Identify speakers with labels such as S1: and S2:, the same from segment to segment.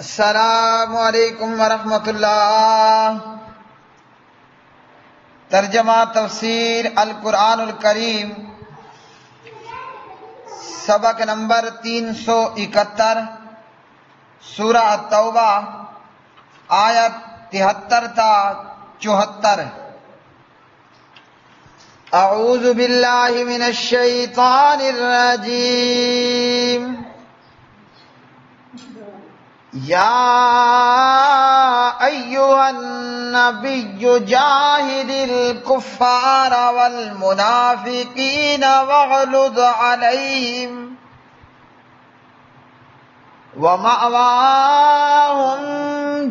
S1: السلام علیکم ورحمۃ اللہ۔ ترجمہ تفسیر القرآن الکریم، سبق نمبر 371، سورہ التوبہ، آیت 73 تا 74۔ اعوذ باللہ من الشیطان الرجیم۔ یا ایھا النبی جاہد الکفار والمنافقین واغلظ علیہم ومأواہم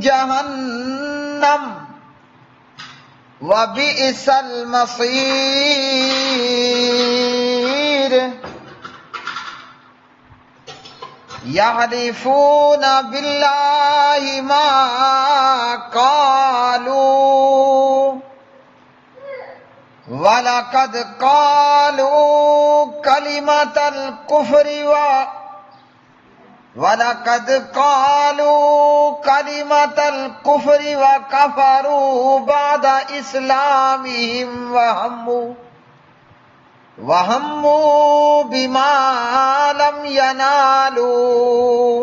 S1: جہنم وبئس المصیر۔ یحلفون باللہ ما قالوا وَلَقَدْ قَالُوا كَلِمَةَ الْكُفْرِ وَكَفَرُوا بَعْدَ إِسْلَامِهِمْ وَهَمُّوا بِمَا لَمْ يَنَالُوا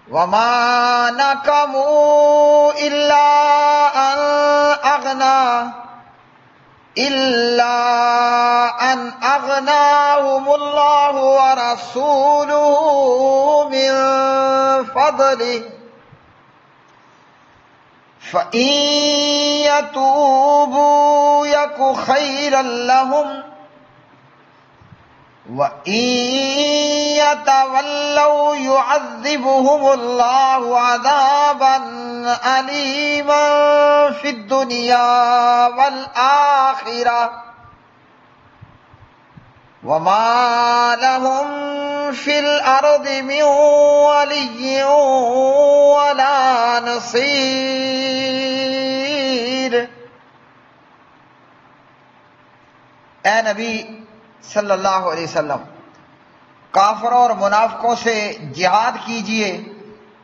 S1: وَمَا نَقَمُوا إِلَّا أَنْ أَغْنَاهُمُ اللَّهُ وَرَسُولُهُ مِنْ فَضْلِهِ فَإِنْ يَتُوبُوا يَكُ خَيْرًا لَهُمْ وَإِنْ يَتَوَلَّوْا يُعَذِّبْهُمُ اللَّهُ عَذَابًا أَلِيمًا فِي الدُّنْيَا وَالْآخِرَةِ وَمَا لَهُمْ فِي الْأَرْضِ مِنْ وَلِيٍّ وَلَا نَصِيرٍ۔ اے نبی صلی اللہ علیہ وسلم، کافروں اور منافقوں سے جہاد کیجئے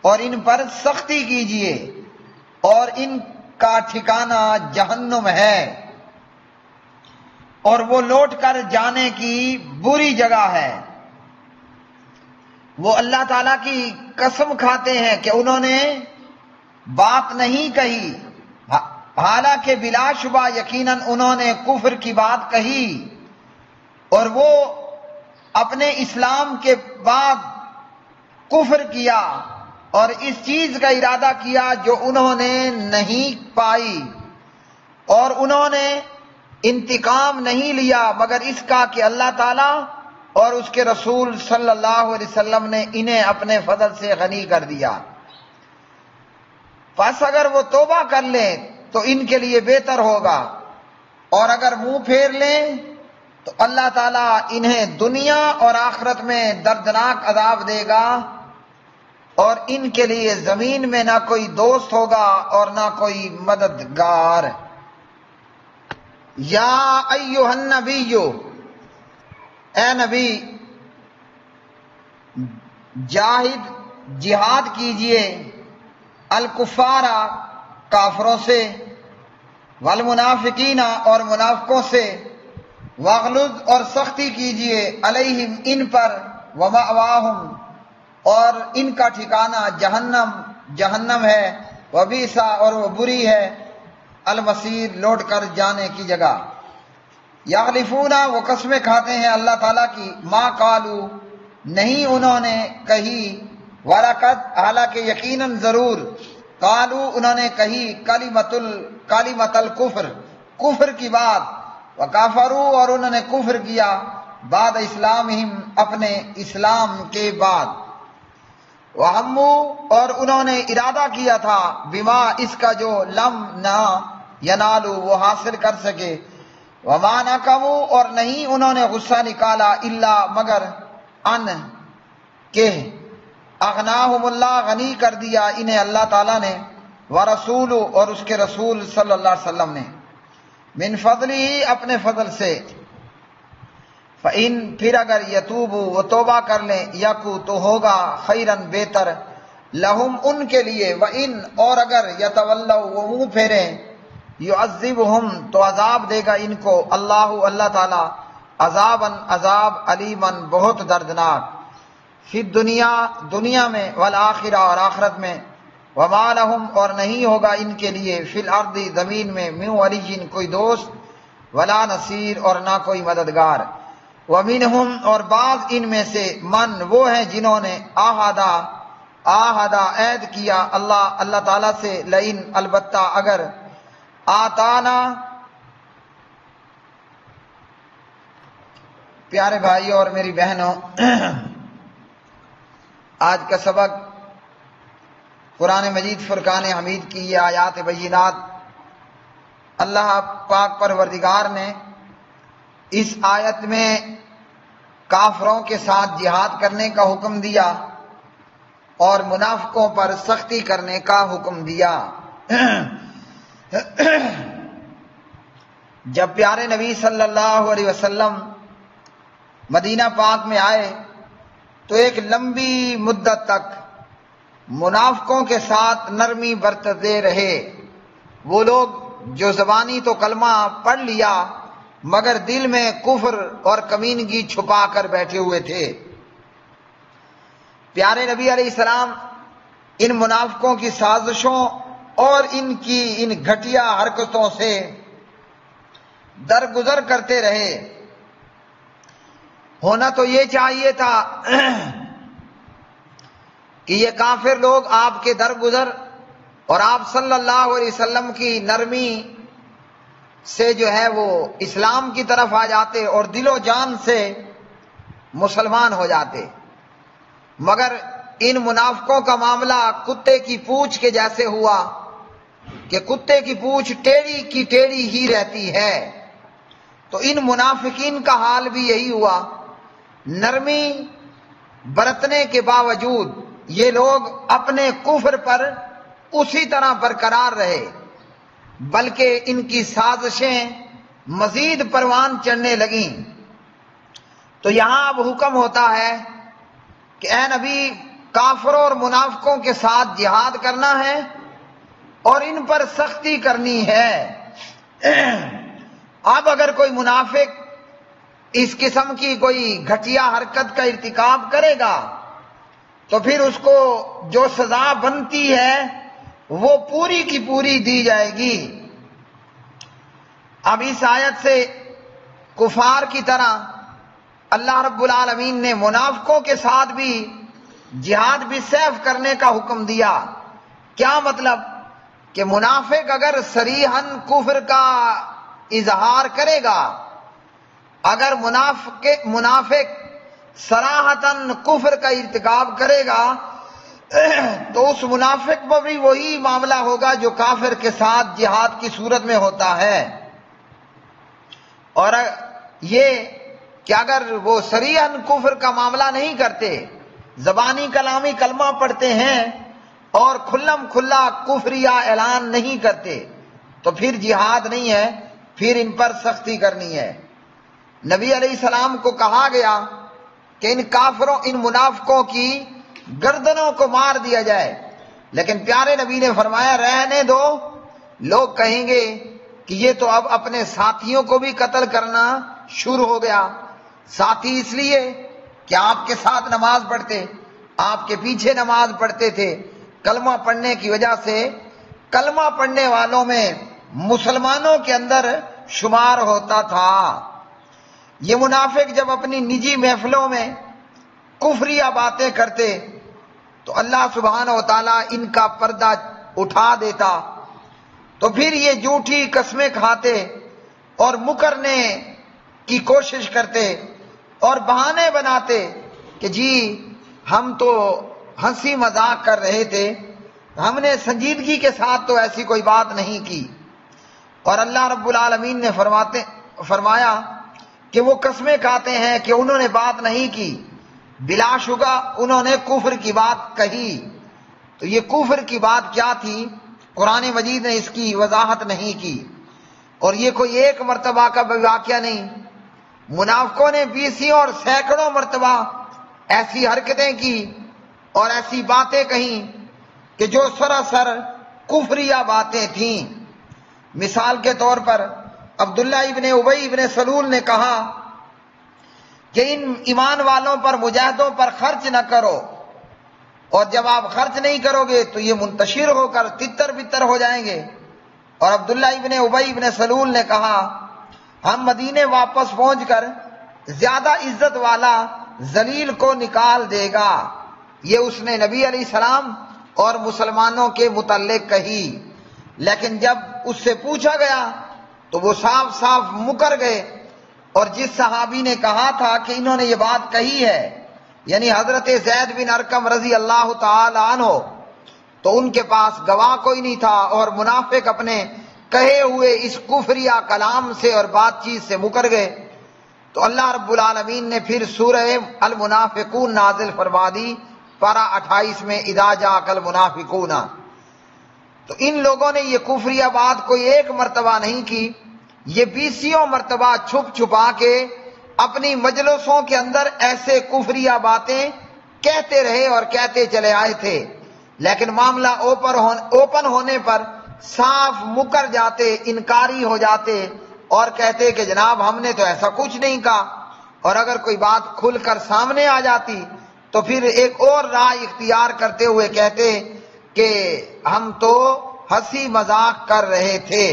S1: اور ان پر سختی کیجئے، اور ان کا ٹھکانہ جہنم ہے اور وہ لوٹ کر جانے کی بری جگہ ہے۔ وہ اللہ تعالیٰ کی قسم کھاتے ہیں کہ انہوں نے بات نہیں کہی، حالانکہ بلا شبہ یقیناً انہوں نے کفر کی بات کہی، اور وہ اپنے اسلام کے بعد کفر کیا اور اس چیز کا ارادہ کیا جو انہوں نے نہیں پائی، اور انہوں نے انتقام نہیں لیا مگر اس کا کہ اللہ تعالیٰ اور اس کے رسول صلی اللہ علیہ وسلم نے انہیں اپنے فضل سے غنی کر دیا۔ پس اگر وہ توبہ کر لیں تو ان کے لیے بہتر ہوگا، اور اگر منہ پھیر لیں تو اللہ تعالیٰ انہیں دنیا اور آخرت میں دردناک عذاب دے گا، اور ان کے لیے زمین میں نہ کوئی دوست ہوگا اور نہ کوئی مددگار۔ یا ایھا النبی، اے نبی، جاہد جہاد کیجئے الکفار کافروں سے، والمنافقین اور منافقوں سے، واغلظ اور سختی کیجئے علیہم ان پر، ومأواہم اور ان کا ٹھکانہ جہنم ہے، وبئس اور وہ بری ہے، المصیر لوٹ کر جانے کی جگہ۔ یحلفون وہ قسمیں کھاتے ہیں اللہ تعالیٰ کی، ما قالوا نہیں انہوں نے کہی، وَلَقَدْ حالانکہ یقیناً ضرور، قالوا انہوں نے کہی، کلمۃ الکفر کفر کی بات، وَکَفَرُوا اور انہوں نے کفر کیا، بعد اسلامہم اپنے اسلام کے بعد، وَهَمُّوا اور انہوں نے ارادہ کیا تھا، بما اس کا جو لم نہ ینالو وہ حاصل کر سکے، وَمَا نَقَمُوا اور نہیں انہوں نے غصہ نکالا، الا مگر ان کہ اغناہم اللہ غنی کر دیا انہیں اللہ تعالیٰ نے، ورسول اور اس کے رسول صلی اللہ علیہ وسلم نے، من فضلہ اپنے فضل سے، فَإِن پھر اگر یتوبو وہ توبہ کر لیں، یکو تو ہوگا خیرن بہتر، لہم ان کے لیے، وَإِن اور اگر یتولوا وہ منہ پھیریں، یعذبہم تو عذاب دے گا ان کو اللہ تعالی، عذاباً عذاب، علیماً بہت دردناک، فی دنیا میں، والآخرہ اور آخرت میں، وما لہم اور نہیں ہوگا ان کے لیے، فی الارض زمین میں، من ولی کوئی دوست، ولا نصیر اور نہ کوئی مددگار، ومنہم اور بعض ان میں سے، من وہ ہیں جنہوں نے آہدا عہد کیا اللہ تعالیٰ سے، لئن البتہ اگر آتانا، پیارے بھائی اور میری بہنوں، آج کا سبق قرآن مجید فرقان حمید کی یہ آیات بینات، اللہ پاک پروردگار نے اس آیت میں کافروں کے ساتھ جہاد کرنے کا حکم دیا اور منافقوں پر سختی کرنے کا حکم دیا۔ جب پیارے نبی صلی اللہ علیہ وسلم مدینہ پاک میں آئے تو ایک لمبی مدت تک منافقوں کے ساتھ نرمی برتتے رہے۔ وہ لوگ جو زبانی تو کلمہ پڑھ لیا مگر دل میں کفر اور کمینگی چھپا کر بیٹھے ہوئے تھے۔ پیارے نبی علیہ السلام ان منافقوں کی سازشوں اور ان کی ان گھٹیا حرکتوں سے درگزر کرتے رہے۔ ہونا تو یہ چاہیے تھا کہ یہ کافر لوگ آپ کے درگزر اور آپ صلی اللہ علیہ وسلم کی نرمی سے جو ہے وہ اسلام کی طرف آ جاتے اور دل و جان سے مسلمان ہو جاتے، مگر ان منافقوں کا معاملہ کتے کی پونچھ کے جیسے ہوا کہ کتے کی پونچھ ٹیڑھی کی ٹیڑھی ہی رہتی ہے۔ تو ان منافقین کا حال بھی یہی ہوا، نرمی برتنے کے باوجود یہ لوگ اپنے کفر پر اسی طرح برقرار رہے، بلکہ ان کی سازشیں مزید پروان چڑھنے لگیں۔ تو یہاں اب حکم ہوتا ہے کہ اے نبی، کافروں اور منافقوں کے ساتھ جہاد کرنا ہے اور ان پر سختی کرنی ہے۔ اب اگر کوئی منافق اس قسم کی کوئی گھٹیا حرکت کا ارتکاب کرے گا تو پھر اس کو جو سزا بنتی ہے وہ پوری کی پوری دی جائے گی۔ اب اس آیت سے کفار کی طرح اللہ رب العالمین نے منافقوں کے ساتھ بھی جہاد بالسیف کرنے کا حکم دیا۔ کیا مطلب؟ کہ منافق اگر صریحاً کفر کا اظہار کرے گا، اگر منافق صراحتاً کفر کا ارتکاب کرے گا تو اس منافق پر بھی وہی معاملہ ہوگا جو کافر کے ساتھ جہاد کی صورت میں ہوتا ہے۔ اور یہ کہ اگر وہ صریحاً کفر کا معاملہ نہیں کرتے، زبانی کلامی کلمہ پڑھتے ہیں اور کھلم کھلا کفریہ اعلان نہیں کرتے تو پھر جہاد نہیں ہے، پھر ان پر سختی کرنی ہے۔ نبی علیہ السلام کو کہا گیا کہ ان کافروں، ان منافقوں کی گردنوں کو مار دیا جائے، لیکن پیارے نبی نے فرمایا رہنے دو، لوگ کہیں گے کہ یہ تو اب اپنے ساتھیوں کو بھی قتل کرنا شروع ہو گیا۔ ساتھی اس لیے کہ آپ کے ساتھ نماز پڑھتے، آپ کے پیچھے نماز پڑھتے تھے، کلمہ پڑھنے کی وجہ سے کلمہ پڑھنے والوں میں مسلمانوں کے اندر شمار ہوتا تھا۔ یہ منافق جب اپنی نجی محفلوں میں کفریہ باتیں کرتے تو اللہ سبحانہ و تعالیٰ ان کا پردہ اٹھا دیتا، تو پھر یہ جھوٹی قسمیں کھاتے اور مکرنے کی کوشش کرتے اور بہانے بناتے کہ جی ہم تو ہنسی مذاق کر رہے تھے، ہم نے سنجیدگی کے ساتھ تو ایسی کوئی بات نہیں کی۔ اور اللہ رب العالمین نے فرمایا کہ وہ قسمیں کھاتے ہیں کہ انہوں نے بات نہیں کی، بلا شبہ انہوں نے کفر کی بات کہی۔ تو یہ کفر کی بات کیا تھی؟ قرآن مجید نے اس کی وضاحت نہیں کی، اور یہ کوئی ایک مرتبہ کا واقعہ نہیں، منافقوں نے 20 اور سینکڑوں مرتبہ ایسی حرکتیں کی اور ایسی باتیں کہیں کہ جو سراسر کفریہ باتیں تھیں۔ مثال کے طور پر عبداللہ ابن ابی ابن سلول نے کہا کہ ان ایمان والوں پر مجاہدوں پر خرچ نہ کرو، اور جب آپ خرچ نہیں کرو گے تو یہ منتشر ہو کر تتر بتر ہو جائیں گے۔ اور عبداللہ ابن ابی ابن سلول نے کہا ہم مدینے واپس پہنچ کر زیادہ عزت والا ذلیل کو نکال دے گا۔ یہ اس نے نبی علیہ السلام اور مسلمانوں کے متعلق کہی، لیکن جب اس سے پوچھا گیا تو وہ صاف صاف مکر گئے۔ اور جس صحابی نے کہا تھا کہ انہوں نے یہ بات کہی ہے، یعنی حضرت زید بن ارقم رضی اللہ تعالی عنہ، تو ان کے پاس گواہ کوئی نہیں تھا، اور منافق اپنے کہے ہوئے اس کفریہ کلام سے اور بات چیت سے مکر گئے۔ تو اللہ رب العالمین نے پھر سورہ المنافقون نازل فرما دی، پارہ 28 میں اذا جاءک المنافقون۔ تو ان لوگوں نے یہ کفریہ بات کوئی ایک مرتبہ نہیں کی، یہ 20 مرتبہ چھپ چھپا کے اپنی مجلسوں کے اندر ایسے کفریہ باتیں کہتے رہے اور کہتے چلے آئے تھے، لیکن معاملہ اوپن ہونے پر صاف مکر جاتے، انکاری ہو جاتے اور کہتے کہ جناب ہم نے تو ایسا کچھ نہیں کہا۔ اور اگر کوئی بات کھل کر سامنے آ جاتی تو پھر ایک اور راہ اختیار کرتے ہوئے کہتے کہ ہم تو ہنسی مذاق کر رہے تھے،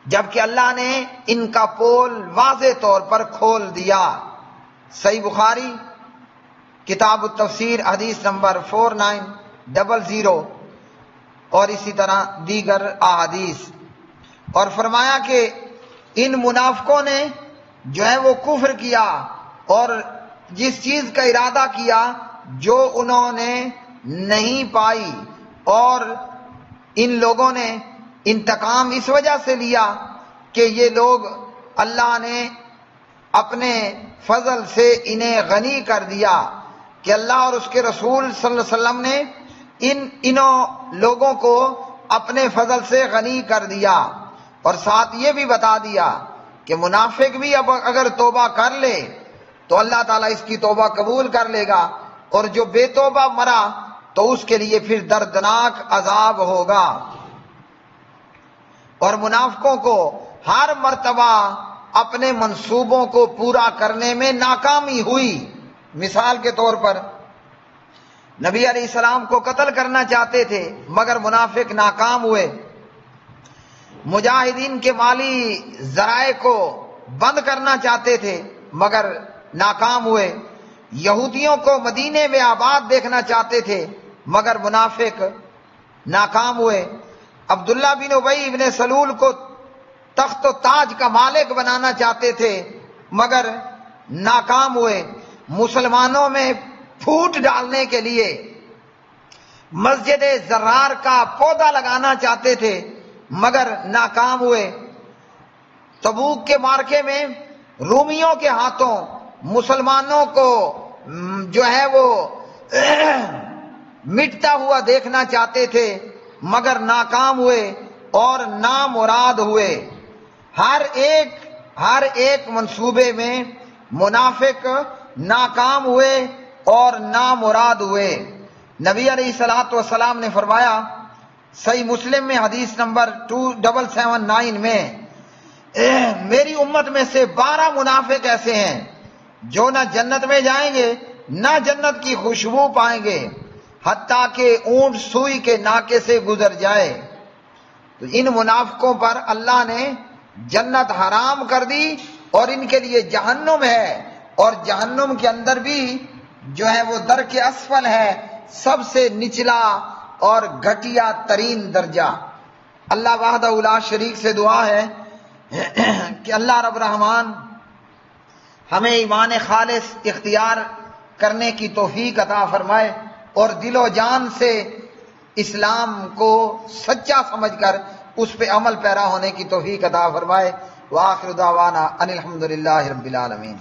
S1: جبکہ اللہ نے ان کا پول واضح طور پر کھول دیا۔ صحیح بخاری کتاب التفسیر حدیث نمبر 4900 اور اسی طرح دیگر احادیث۔ اور فرمایا کہ ان منافقوں نے جو ہے وہ کفر کیا اور جس چیز کا ارادہ کیا جو انہوں نے نہیں پائی، اور ان لوگوں نے انتقام اس وجہ سے لیا کہ یہ لوگ اللہ نے اپنے فضل سے انہیں غنی کر دیا، کہ اللہ اور اس کے رسول صلی اللہ علیہ وسلم نے انہوں لوگوں کو اپنے فضل سے غنی کر دیا۔ اور ساتھ یہ بھی بتا دیا کہ منافق بھی اب اگر توبہ کر لے تو اللہ تعالیٰ اس کی توبہ قبول کر لے گا، اور جو بے توبہ مرا تو اس کے لیے پھر دردناک عذاب ہوگا۔ اور منافقوں کو ہر مرتبہ اپنے منصوبوں کو پورا کرنے میں ناکامی ہوئی۔ مثال کے طور پر نبی علیہ السلام کو قتل کرنا چاہتے تھے مگر منافق ناکام ہوئے، مجاہدین کے مالی ذرائع کو بند کرنا چاہتے تھے مگر ناکام ہوئے، یہودیوں کو مدینے میں آباد دیکھنا چاہتے تھے مگر منافق ناکام ہوئے، عبداللہ بن ابی بن سلول کو تخت و تاج کا مالک بنانا چاہتے تھے مگر ناکام ہوئے، مسلمانوں میں پھوٹ ڈالنے کے لیے مسجد زرار کا پودا لگانا چاہتے تھے مگر ناکام ہوئے، تبوک کے معرکے میں رومیوں کے ہاتھوں مسلمانوں کو جو ہے وہ مٹتا ہوا دیکھنا چاہتے تھے مگر ناکام ہوئے اور نامراد ہوئے۔ ہر ایک منصوبے میں منافق ناکام ہوئے اور نامراد ہوئے۔ نبی علیہ الصلوۃ والسلام نے فرمایا صحیح مسلم میں حدیث نمبر 2779 میں، میری امت میں سے 12 منافق ایسے ہیں جو نہ جنت میں جائیں گے نہ جنت کی خوشبو پائیں گے حتیٰ کہ اونٹ سوئی کے ناکے سے گزر جائے۔ تو ان منافقوں پر اللہ نے جنت حرام کر دی اور ان کے لیے جہنم ہے، اور جہنم کے اندر بھی جو ہے وہ درک اسفل ہے، سب سے نچلا اور گھٹیا ترین درجہ۔ اللہ وحدہ لا شریک سے دعا ہے کہ اللہ رب الرحمن ہمیں ایمان خالص اختیار کرنے کی توفیق عطا فرمائے اور دل و جان سے اسلام کو سچا سمجھ کر اس پہ عمل پیرا ہونے کی توفیق عطا فرمائے۔ وآخر دعوانا ان الحمدللہ رب العالمین۔